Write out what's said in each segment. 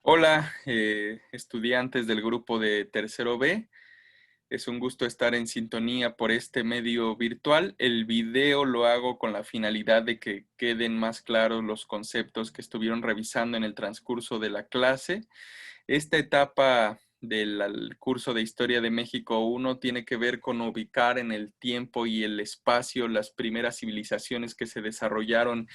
Hola, estudiantes del grupo de tercero B. Es un gusto estar en sintonía por este medio virtual. El video lo hago con la finalidad de que queden más claros los conceptos que estuvieron revisando en el transcurso de la clase. Esta etapa del curso de Historia de México 1 tiene que ver con ubicar en el tiempo y el espacio las primeras civilizaciones que se desarrollaron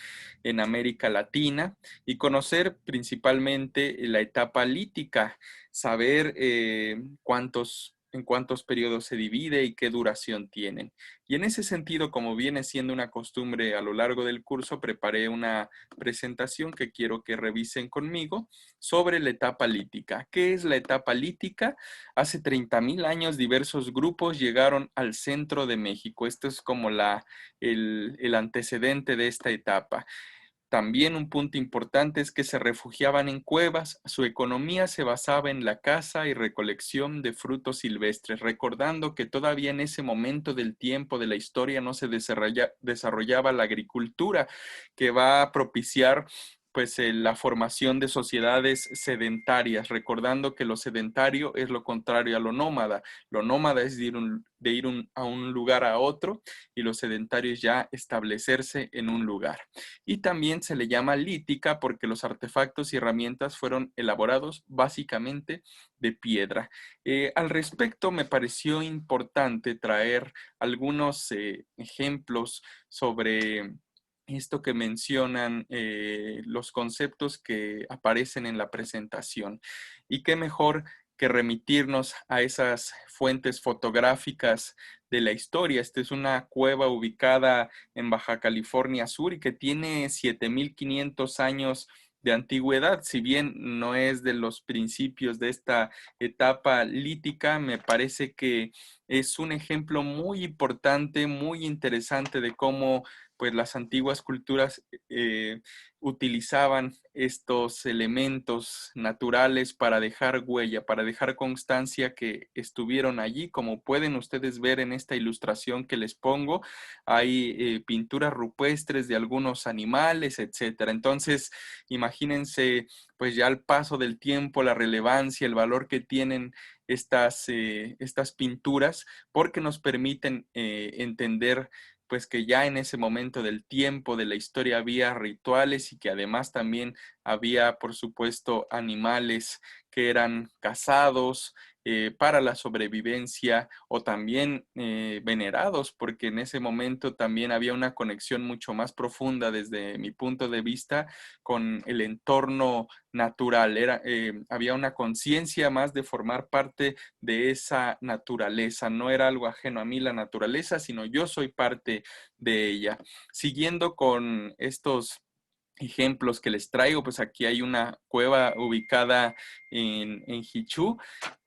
en América Latina y conocer principalmente la etapa lítica, saber en cuántos periodos se divide y qué duración tienen. Y en ese sentido, como viene siendo una costumbre a lo largo del curso, preparé una presentación que quiero que revisen conmigo sobre la etapa lítica. ¿Qué es la etapa lítica? Hace 30,000 años diversos grupos llegaron al centro de México. Esto es como el antecedente de esta etapa. También un punto importante es que se refugiaban en cuevas, su economía se basaba en la caza y recolección de frutos silvestres, recordando que todavía en ese momento del tiempo de la historia no se desarrollaba la agricultura que va a propiciar pues la formación de sociedades sedentarias, recordando que lo sedentario es lo contrario a lo nómada. Lo nómada es a un lugar a otro y lo sedentario es ya establecerse en un lugar. Y también se le llama lítica porque los artefactos y herramientas fueron elaborados básicamente de piedra. Al respecto, me pareció importante traer algunos ejemplos sobre esto que mencionan los conceptos que aparecen en la presentación. Y qué mejor que remitirnos a esas fuentes fotográficas de la historia. Esta es una cueva ubicada en Baja California Sur y que tiene 7,500 años de antigüedad. Si bien no es de los principios de esta etapa lítica, me parece que es un ejemplo muy importante, muy interesante de cómo pues las antiguas culturas utilizaban estos elementos naturales para dejar huella, para dejar constancia que estuvieron allí. Como pueden ustedes ver en esta ilustración que les pongo, hay pinturas rupestres de algunos animales, etcétera. Entonces, imagínense, pues ya al paso del tiempo, la relevancia, el valor que tienen estas pinturas, porque nos permiten entender pues que ya en ese momento del tiempo de la historia había rituales y que además también había, por supuesto, animales que eran cazados para la sobrevivencia o también venerados, porque en ese momento también había una conexión mucho más profunda desde mi punto de vista con el entorno natural. Había una conciencia más de formar parte de esa naturaleza. No era algo ajeno a mí la naturaleza, sino yo soy parte de ella. Siguiendo con estos ejemplos que les traigo, pues aquí hay una cueva ubicada en Hichú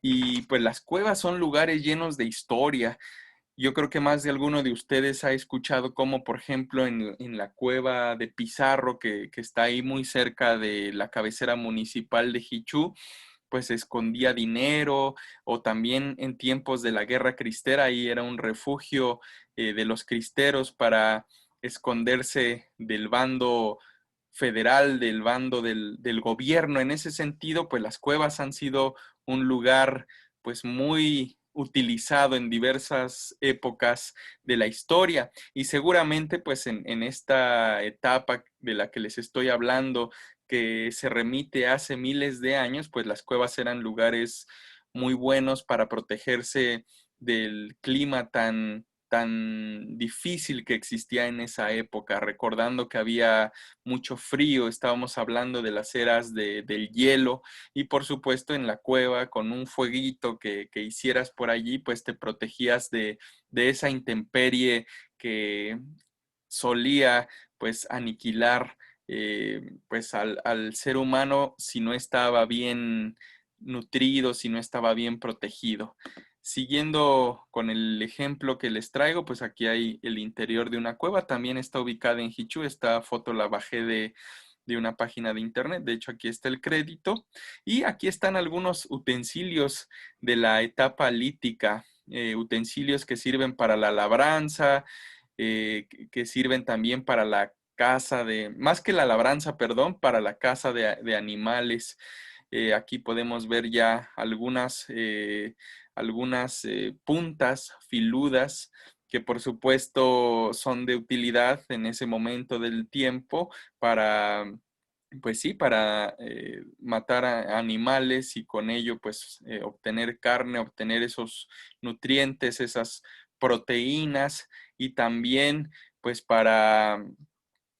y pues las cuevas son lugares llenos de historia. Yo creo que más de alguno de ustedes ha escuchado cómo, por ejemplo, en la cueva de Pizarro, que está ahí muy cerca de la cabecera municipal de Hichú, pues se escondía dinero, o también en tiempos de la guerra cristera, ahí era un refugio de los cristeros para esconderse del bando federal, del bando del gobierno. En ese sentido, pues las cuevas han sido un lugar pues muy utilizado en diversas épocas de la historia y seguramente pues en esta etapa de la que les estoy hablando que se remite hace miles de años, pues las cuevas eran lugares muy buenos para protegerse del clima tan difícil que existía en esa época, recordando que había mucho frío, estábamos hablando de las eras del hielo y por supuesto en la cueva con un fueguito que hicieras por allí, pues te protegías de esa intemperie que solía pues aniquilar pues al ser humano si no estaba bien nutrido, si no estaba bien protegido. Siguiendo con el ejemplo que les traigo, pues aquí hay el interior de una cueva, también está ubicada en Hichú, esta foto la bajé de una página de internet, de hecho aquí está el crédito, y aquí están algunos utensilios de la etapa lítica, utensilios que sirven para la labranza, que sirven también para la caza más que la labranza, perdón, para la caza de animales. Aquí podemos ver ya algunas puntas filudas que por supuesto son de utilidad en ese momento del tiempo para, pues sí, para matar a animales y con ello pues obtener carne, obtener esos nutrientes, esas proteínas y también pues para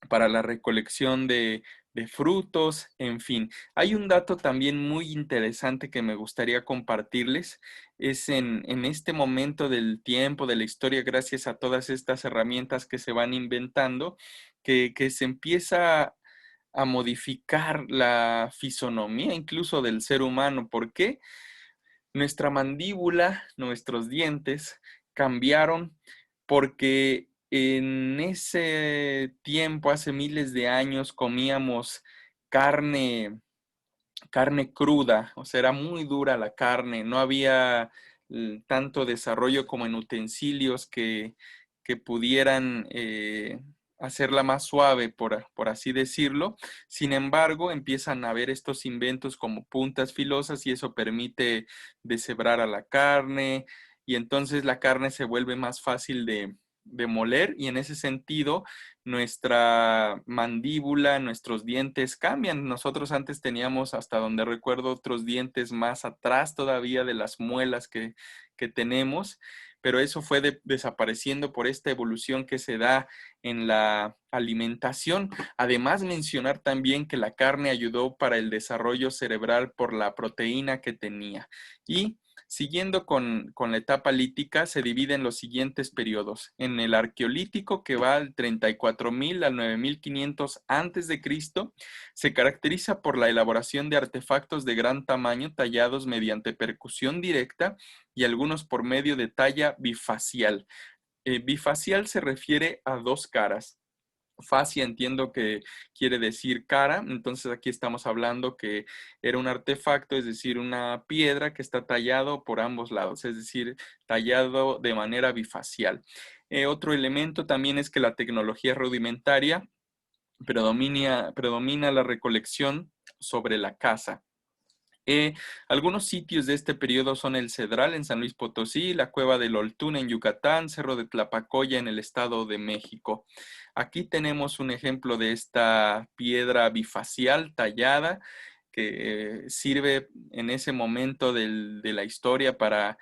la recolección de frutos, en fin. Hay un dato también muy interesante que me gustaría compartirles. Es en este momento del tiempo, de la historia, gracias a todas estas herramientas que se van inventando, que se empieza a modificar la fisonomía incluso del ser humano. ¿Por qué? Nuestra mandíbula, nuestros dientes cambiaron porque en ese tiempo, hace miles de años, comíamos carne, carne cruda, o sea, era muy dura la carne, no había tanto desarrollo como en utensilios que pudieran hacerla más suave, por así decirlo. Sin embargo, empiezan a haber estos inventos como puntas filosas y eso permite deshebrar a la carne y entonces la carne se vuelve más fácil de moler y en ese sentido nuestra mandíbula, nuestros dientes cambian. Nosotros antes teníamos, hasta donde recuerdo, otros dientes más atrás todavía de las muelas que tenemos, pero eso fue desapareciendo por esta evolución que se da en la alimentación. Además, mencionar también que la carne ayudó para el desarrollo cerebral por la proteína que tenía. Y siguiendo con la etapa lítica, se divide en los siguientes periodos. En el arqueolítico, que va al 34.000 al 9.500 antes de Cristo, se caracteriza por la elaboración de artefactos de gran tamaño tallados mediante percusión directa y algunos por medio de talla bifacial. Bifacial se refiere a dos caras. Fascia entiendo que quiere decir cara, entonces aquí estamos hablando que era un artefacto, es decir, una piedra que está tallado por ambos lados, es decir, tallado de manera bifacial. Otro elemento también es que la tecnología rudimentaria predomina la recolección sobre la caza. Algunos sitios de este periodo son el Cedral en San Luis Potosí, la Cueva del Oltún en Yucatán, Cerro de Tlapacoya en el Estado de México. Aquí tenemos un ejemplo de esta piedra bifacial tallada que sirve en ese momento de la historia para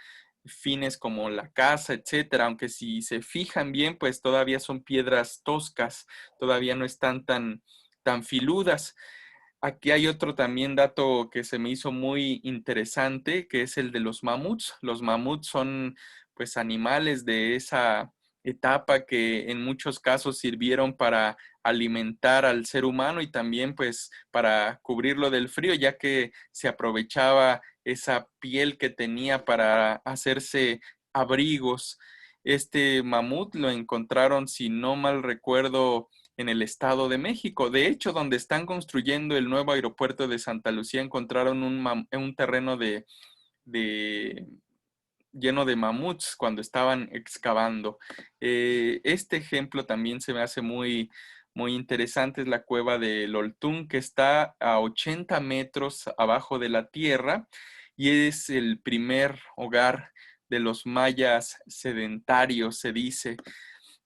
fines como la caza, etcétera, aunque si se fijan bien, pues todavía son piedras toscas, todavía no están tan filudas. Aquí hay otro también dato que se me hizo muy interesante, que es el de los mamuts. Los mamuts son pues animales de esa etapa que en muchos casos sirvieron para alimentar al ser humano y también pues para cubrirlo del frío, ya que se aprovechaba esa piel que tenía para hacerse abrigos. Este mamut lo encontraron, si no mal recuerdo, en el Estado de México. De hecho, donde están construyendo el nuevo aeropuerto de Santa Lucía, encontraron un terreno de lleno de mamuts cuando estaban excavando. Este ejemplo también se me hace muy interesante, es la cueva de Loltún, que está a 80 metros abajo de la tierra y es el primer hogar de los mayas sedentarios, se dice.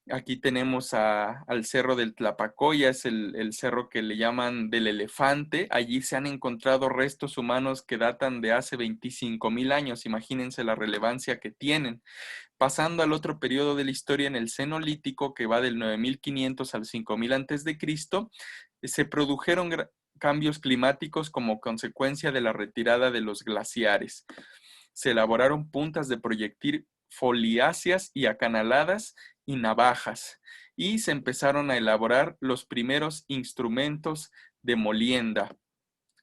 Aquí tenemos al Cerro del Tlapacoya, es el cerro que le llaman del elefante. Allí se han encontrado restos humanos que datan de hace 25.000 años. Imagínense la relevancia que tienen. Pasando al otro periodo de la historia, en el Cenolítico, que va del 9.500 al 5.000 antes de Cristo, se produjeron cambios climáticos como consecuencia de la retirada de los glaciares. Se elaboraron puntas de proyectil foliáceas y acanaladas y navajas, y se empezaron a elaborar los primeros instrumentos de molienda.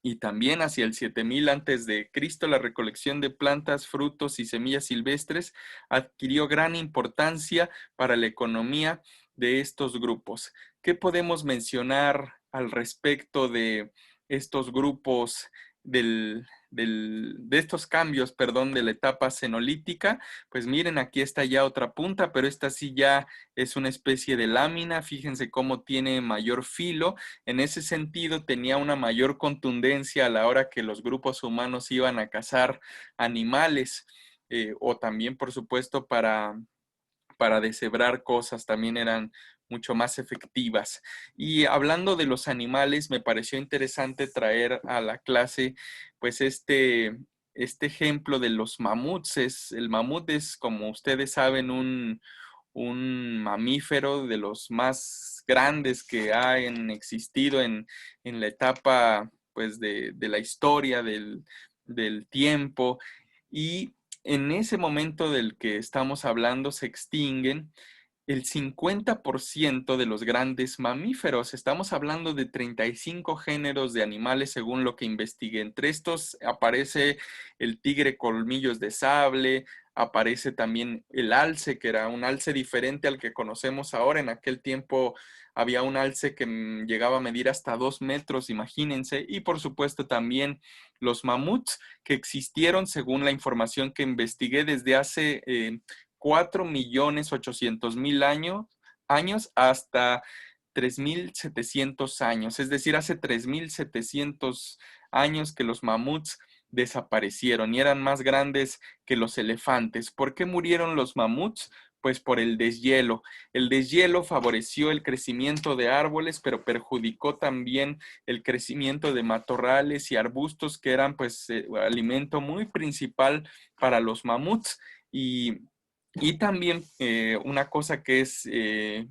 Y también hacia el 7000 antes de Cristo, la recolección de plantas, frutos y semillas silvestres adquirió gran importancia para la economía de estos grupos. ¿Qué podemos mencionar al respecto de estos grupos de estos cambios, perdón, de la etapa cenolítica. Pues miren, aquí está ya otra punta, pero esta sí ya es una especie de lámina. Fíjense cómo tiene mayor filo. En ese sentido, tenía una mayor contundencia a la hora que los grupos humanos iban a cazar animales, o también, por supuesto, para deshebrar cosas, también eran mucho más efectivas. Y hablando de los animales, me pareció interesante traer a la clase, pues este ejemplo de los mamuts. El mamut es, como ustedes saben, un mamífero de los más grandes que han existido en la etapa, pues, de la historia, del tiempo. Y en ese momento del que estamos hablando se extinguen el 50% de los grandes mamíferos. Estamos hablando de 35 géneros de animales según lo que investigué. Entre estos aparece el tigre colmillos de sable, aparece también el alce, que era un alce diferente al que conocemos ahora. En aquel tiempo había un alce que llegaba a medir hasta 2 metros, imagínense. Y por supuesto también los mamuts, que existieron según la información que investigué desde hace 4.800.000 años hasta 3.700 años. Es decir, hace 3.700 años que los mamuts desaparecieron y eran más grandes que los elefantes. ¿Por qué murieron los mamuts? Pues por el deshielo. El deshielo favoreció el crecimiento de árboles, pero perjudicó también el crecimiento de matorrales y arbustos, que eran pues alimento muy principal para los mamuts. Y también una cosa que es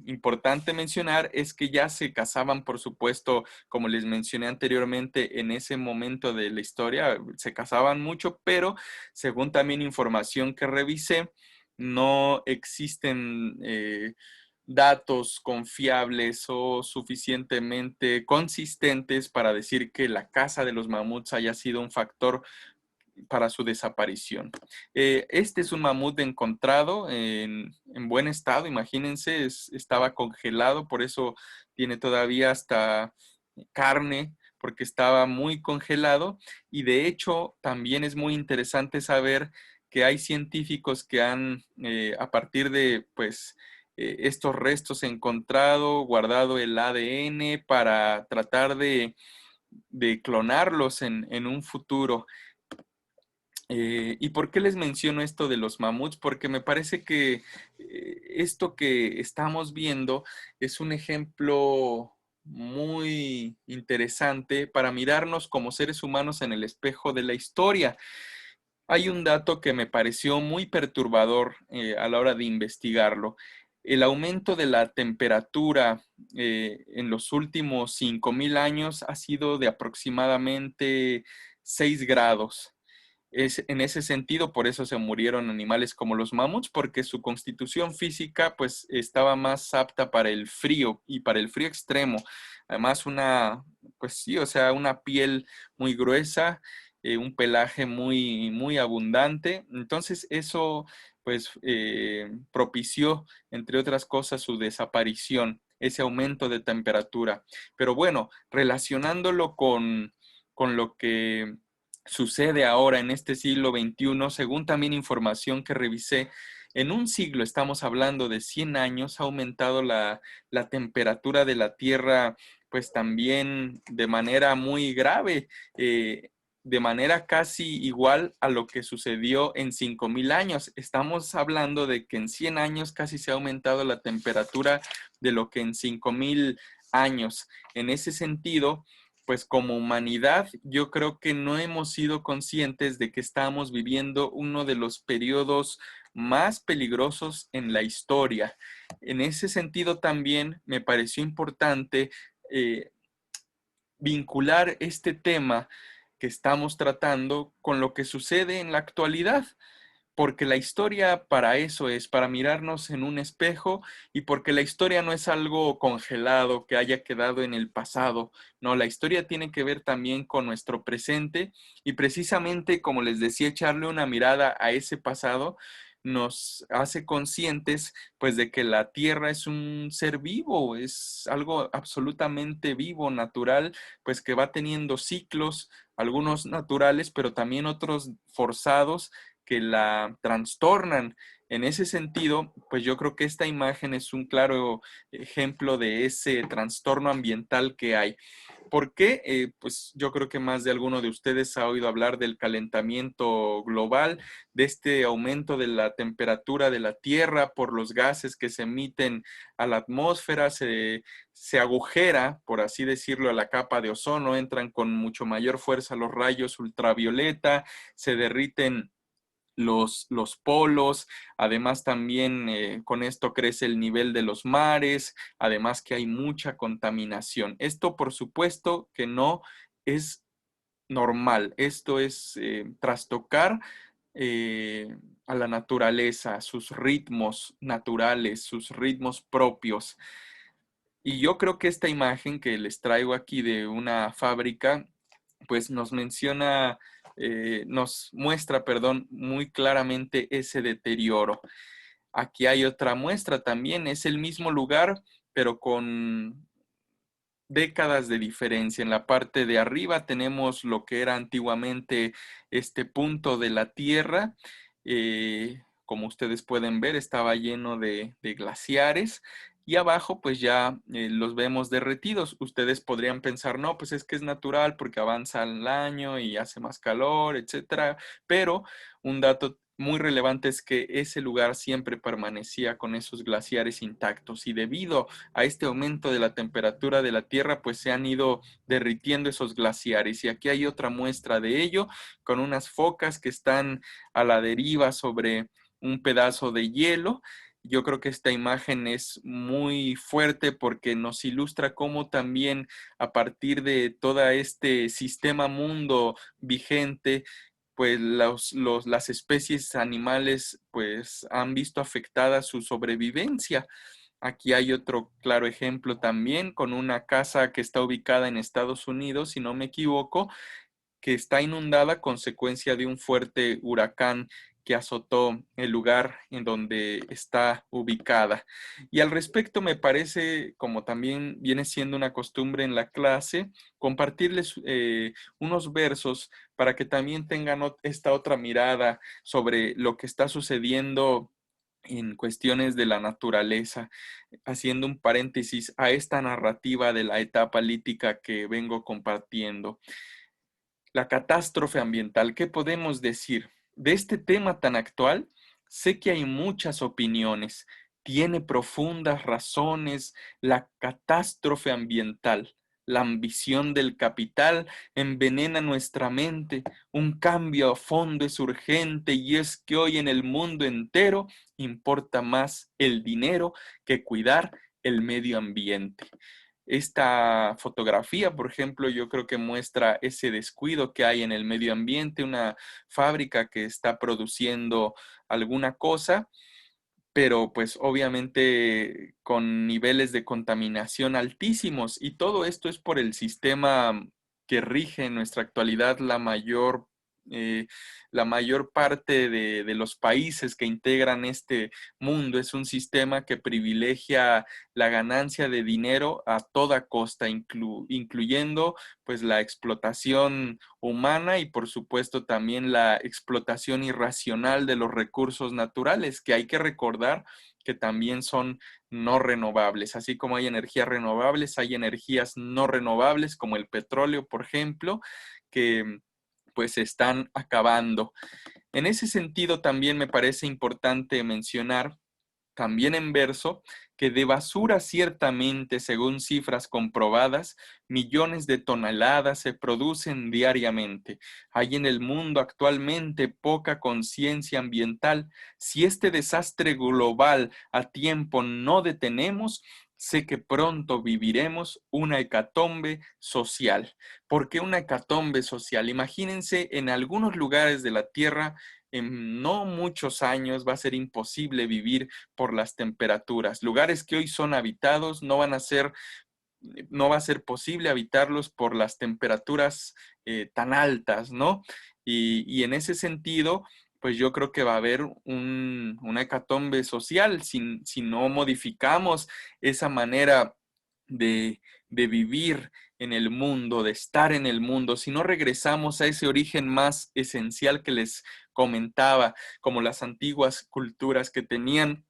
importante mencionar es que ya se casaban, por supuesto, como les mencioné anteriormente, en ese momento de la historia, se casaban mucho, pero según también información que revisé, no existen datos confiables o suficientemente consistentes para decir que la caza de los mamuts haya sido un factor para su desaparición. Este es un mamut encontrado en buen estado, imagínense, estaba congelado, por eso tiene todavía hasta carne, porque estaba muy congelado. Y de hecho, también es muy interesante saber que hay científicos que han, a partir de, pues, estos restos encontrado, guardado el ADN para tratar de clonarlos en un futuro. ¿Y por qué les menciono esto de los mamuts? Porque me parece que esto que estamos viendo es un ejemplo muy interesante para mirarnos como seres humanos en el espejo de la historia. Hay un dato que me pareció muy perturbador a la hora de investigarlo. El aumento de la temperatura en los últimos 5.000 años ha sido de aproximadamente 6 grados. Es, en ese sentido, por eso se murieron animales como los mamuts, porque su constitución física pues estaba más apta para el frío y para el frío extremo. Además, pues sí, o sea, una piel muy gruesa, un pelaje muy, muy abundante. Entonces, eso pues propició, entre otras cosas, su desaparición, ese aumento de temperatura. Pero bueno, relacionándolo con lo que sucede ahora en este siglo XXI, según también información que revisé, en un siglo, estamos hablando de 100 años, ha aumentado la temperatura de la Tierra, pues también de manera muy grave, de manera casi igual a lo que sucedió en 5.000 años. Estamos hablando de que en 100 años casi se ha aumentado la temperatura de lo que en 5.000 años. En ese sentido, pues como humanidad, yo creo que no hemos sido conscientes de que estamos viviendo uno de los periodos más peligrosos en la historia. En ese sentido también me pareció importante eh, vincular este tema que estamos tratando con lo que sucede en la actualidad, porque la historia para eso es, para mirarnos en un espejo, y porque la historia no es algo congelado que haya quedado en el pasado. No, la historia tiene que ver también con nuestro presente, y precisamente, como les decía, echarle una mirada a ese pasado nos hace conscientes pues de que la Tierra es un ser vivo, es algo absolutamente vivo, natural, pues que va teniendo ciclos, algunos naturales, pero también otros forzados que la trastornan. En ese sentido, pues yo creo que esta imagen es un claro ejemplo de ese trastorno ambiental que hay. ¿Por qué? Pues yo creo que más de alguno de ustedes ha oído hablar del calentamiento global, de este aumento de la temperatura de la Tierra por los gases que se emiten a la atmósfera, se agujera, por así decirlo, a la capa de ozono, entran con mucho mayor fuerza los rayos ultravioleta, se derriten los polos, además también con esto crece el nivel de los mares, además que hay mucha contaminación. Esto por supuesto que no es normal, esto es trastocar eh, a la naturaleza, sus ritmos naturales, sus ritmos propios. Y yo creo que esta imagen que les traigo aquí de una fábrica, pues nos menciona, nos muestra, perdón, muy claramente ese deterioro. Aquí hay otra muestra también, es el mismo lugar, pero con décadas de diferencia. En la parte de arriba tenemos lo que era antiguamente este punto de la Tierra. Como ustedes pueden ver, estaba lleno de glaciares. Y abajo, pues ya los vemos derretidos. Ustedes podrían pensar, no, pues es que es natural porque avanza el año y hace más calor, etcétera. Pero un dato muy relevante es que ese lugar siempre permanecía con esos glaciares intactos. Y debido a este aumento de la temperatura de la Tierra, pues se han ido derritiendo esos glaciares. Y aquí hay otra muestra de ello, con unas focas que están a la deriva sobre un pedazo de hielo. Yo creo que esta imagen es muy fuerte porque nos ilustra cómo también a partir de todo este sistema mundo vigente, pues las especies animales pues han visto afectada su sobrevivencia. Aquí hay otro claro ejemplo también con una casa que está ubicada en Estados Unidos, si no me equivoco, que está inundada a consecuencia de un fuerte huracán que azotó el lugar en donde está ubicada. Y al respecto me parece, como también viene siendo una costumbre en la clase, compartirles unos versos para que también tengan esta otra mirada sobre lo que está sucediendo en cuestiones de la naturaleza, haciendo un paréntesis a esta narrativa de la etapa lítica que vengo compartiendo. La catástrofe ambiental, ¿qué podemos decir? De este tema tan actual, sé que hay muchas opiniones, tiene profundas razones la catástrofe ambiental. La ambición del capital envenena nuestra mente. Un cambio a fondo es urgente y es que hoy en el mundo entero importa más el dinero que cuidar el medio ambiente. Esta fotografía, por ejemplo, yo creo que muestra ese descuido que hay en el medio ambiente, una fábrica que está produciendo alguna cosa, pero pues obviamente con niveles de contaminación altísimos, y todo esto es por el sistema que rige en nuestra actualidad eh, la mayor parte de los países que integran este mundo. Es un sistema que privilegia la ganancia de dinero a toda costa, incluyendo pues la explotación humana y por supuesto también la explotación irracional de los recursos naturales, que hay que recordar que también son no renovables. Así como hay energías renovables, hay energías no renovables, como el petróleo, por ejemplo, que pues se están acabando. En ese sentido, también me parece importante mencionar también en verso, que de basura ciertamente, según cifras comprobadas, millones de toneladas se producen diariamente. Hay en el mundo actualmente poca conciencia ambiental. Si este desastre global a tiempo no detenemos, sé que pronto viviremos una hecatombe social. ¿Por qué una hecatombe social? Imagínense en algunos lugares de la Tierra, en no muchos años va a ser imposible vivir por las temperaturas. Lugares que hoy son habitados no va a ser posible habitarlos por las temperaturas tan altas, ¿no? Y en ese sentido, pues yo creo que va a haber una hecatombe social si no modificamos esa manera de vivir en el mundo, de estar en el mundo, si no regresamos a ese origen más esencial que les comentaba, como las antiguas culturas que tenían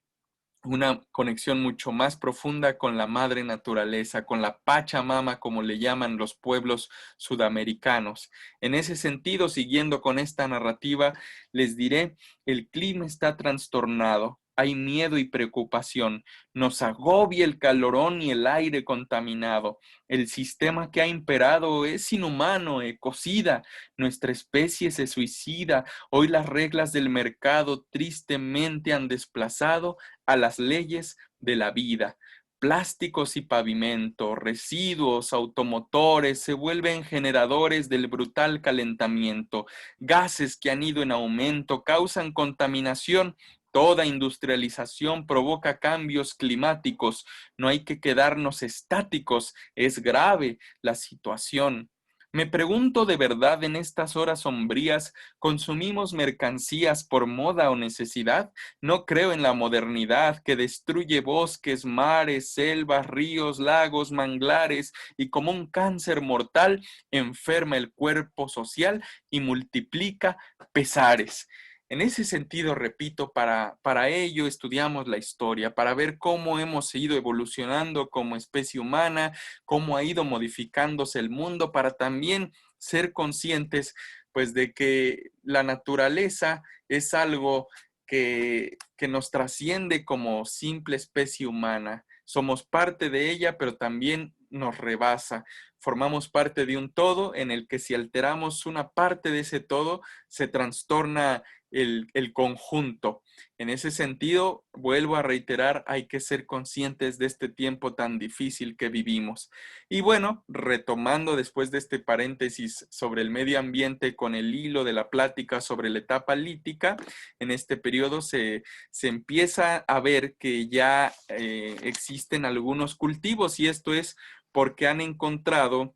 una conexión mucho más profunda con la madre naturaleza, con la Pachamama, como le llaman los pueblos sudamericanos. En ese sentido, siguiendo con esta narrativa, les diré, el clima está trastornado. Hay miedo y preocupación. Nos agobia el calorón y el aire contaminado. El sistema que ha imperado es inhumano, ecocida. Nuestra especie se suicida. Hoy las reglas del mercado tristemente han desplazado a las leyes de la vida. Plásticos y pavimento, residuos, automotores se vuelven generadores del brutal calentamiento. Gases que han ido en aumento causan contaminación. Toda industrialización provoca cambios climáticos. No hay que quedarnos estáticos. Es grave la situación. Me pregunto de verdad en estas horas sombrías, ¿consumimos mercancías por moda o necesidad? No creo en la modernidad que destruye bosques, mares, selvas, ríos, lagos, manglares y como un cáncer mortal enferma el cuerpo social y multiplica pesares. En ese sentido, repito, para ello estudiamos la historia, para ver cómo hemos ido evolucionando como especie humana, cómo ha ido modificándose el mundo, para también ser conscientes, pues, de que la naturaleza es algo que nos trasciende como simple especie humana. Somos parte de ella, pero también nos rebasa. Formamos parte de un todo en el que si alteramos una parte de ese todo, se trastorna el conjunto. En ese sentido, vuelvo a reiterar, hay que ser conscientes de este tiempo tan difícil que vivimos. Y bueno, retomando después de este paréntesis sobre el medio ambiente con el hilo de la plática sobre la etapa lítica, en este periodo se empieza a ver que ya existen algunos cultivos y esto es porque han encontrado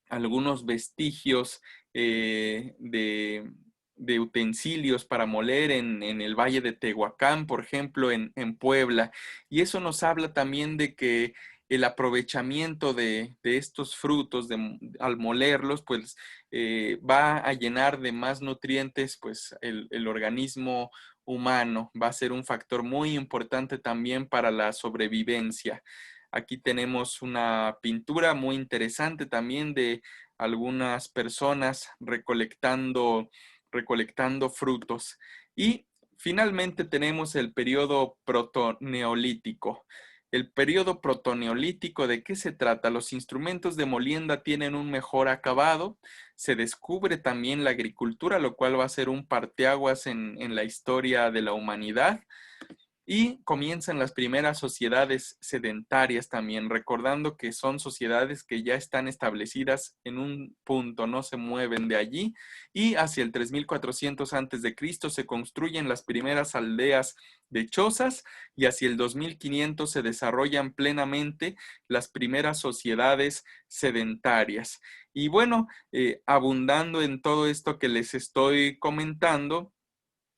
algunos vestigios de utensilios para moler en el Valle de Tehuacán, por ejemplo, en Puebla. Y eso nos habla también de que el aprovechamiento de estos frutos al molerlos, pues va a llenar de más nutrientes pues el organismo humano. Va a ser un factor muy importante también para la sobrevivencia. Aquí tenemos una pintura muy interesante también de algunas personas recolectando frutos. Y finalmente tenemos el periodo protoneolítico. El periodo protoneolítico, ¿de qué se trata? Los instrumentos de molienda tienen un mejor acabado. Se descubre también la agricultura, lo cual va a ser un parteaguas en la historia de la humanidad. Y comienzan las primeras sociedades sedentarias también, recordando que son sociedades que ya están establecidas en un punto, no se mueven de allí. Y hacia el 3400 antes de Cristo se construyen las primeras aldeas de chozas y hacia el 2500 se desarrollan plenamente las primeras sociedades sedentarias. Y bueno, abundando en todo esto que les estoy comentando,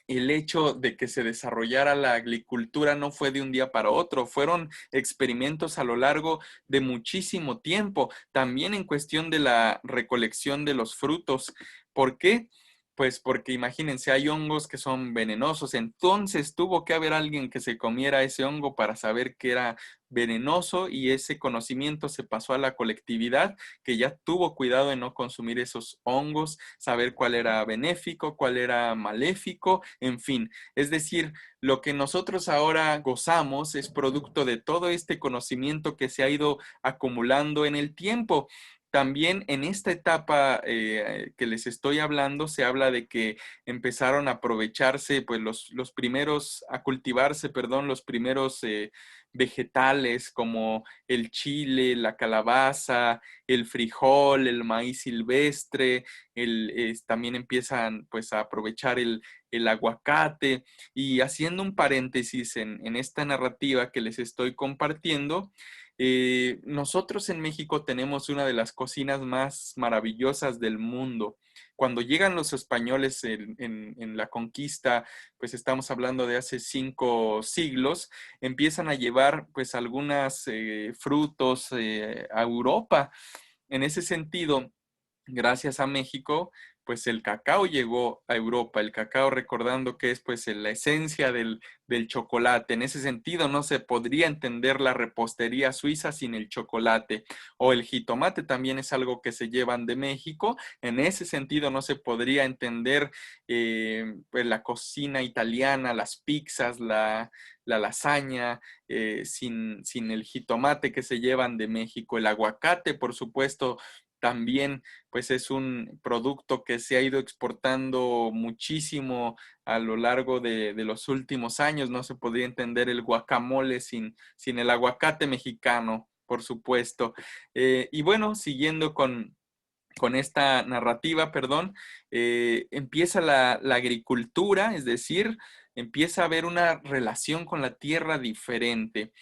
el hecho de que se desarrollara la agricultura no fue de un día para otro, fueron experimentos a lo largo de muchísimo tiempo, también en cuestión de la recolección de los frutos. ¿Por qué? Pues porque imagínense, hay hongos que son venenosos, entonces tuvo que haber alguien que se comiera ese hongo para saber que era venenoso y ese conocimiento se pasó a la colectividad que ya tuvo cuidado de no consumir esos hongos, saber cuál era benéfico, cuál era maléfico, en fin. Es decir, lo que nosotros ahora gozamos es producto de todo este conocimiento que se ha ido acumulando en el tiempo. También en esta etapa que les estoy hablando, se habla de que empezaron a aprovecharse, pues los primeros, a cultivarse, perdón, los primeros vegetales como el chile, la calabaza, el frijol, el maíz silvestre, también empiezan pues a aprovechar el aguacate. Y haciendo un paréntesis en esta narrativa que les estoy compartiendo, nosotros en México tenemos una de las cocinas más maravillosas del mundo. Cuando llegan los españoles en la conquista, pues estamos hablando de hace 5 siglos, empiezan a llevar pues algunos frutos a Europa En ese sentido, gracias a México, pues el cacao llegó a Europa. El cacao, recordando que es pues la esencia del chocolate. En ese sentido, no se podría entender la repostería suiza sin el chocolate. O el jitomate también es algo que se llevan de México. En ese sentido, no se podría entender pues, la cocina italiana, las pizzas, la lasaña, sin el jitomate que se llevan de México. El aguacate, por supuesto, también pues es un producto que se ha ido exportando muchísimo a lo largo de los últimos años. No se podría entender el guacamole sin el aguacate mexicano, por supuesto. Y bueno, siguiendo con esta narrativa, perdón, empieza la agricultura, es decir, empieza a haber una relación con la tierra diferente.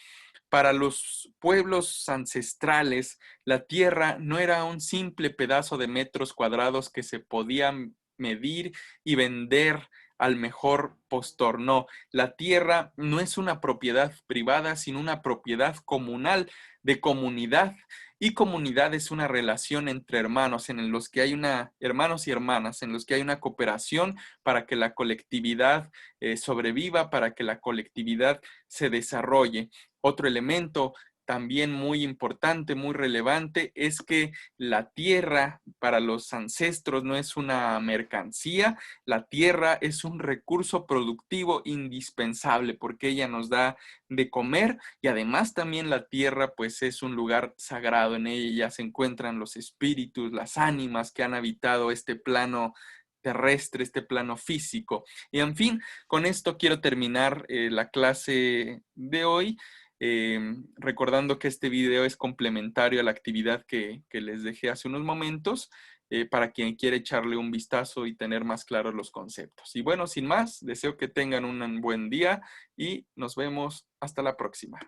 Para los pueblos ancestrales, la tierra no era un simple pedazo de metros cuadrados que se podía medir y vender al mejor postor. No, la tierra no es una propiedad privada, sino una propiedad comunal, de comunidad. Y comunidad es una relación entre hermanos, en los que hay hermanos y hermanas, en los que hay una cooperación para que la colectividad sobreviva, para que la colectividad se desarrolle. Otro elemento también muy importante, muy relevante, es que la tierra para los ancestros no es una mercancía, la tierra es un recurso productivo indispensable porque ella nos da de comer y además también la tierra pues es un lugar sagrado, en ella se encuentran los espíritus, las ánimas que han habitado este plano terrestre, este plano físico. Y en fin, con esto quiero terminar la clase de hoy. Recordando que este video es complementario a la actividad que les dejé hace unos momentos, para quien quiere echarle un vistazo y tener más claros los conceptos. Y bueno, sin más, deseo que tengan un buen día y nos vemos hasta la próxima.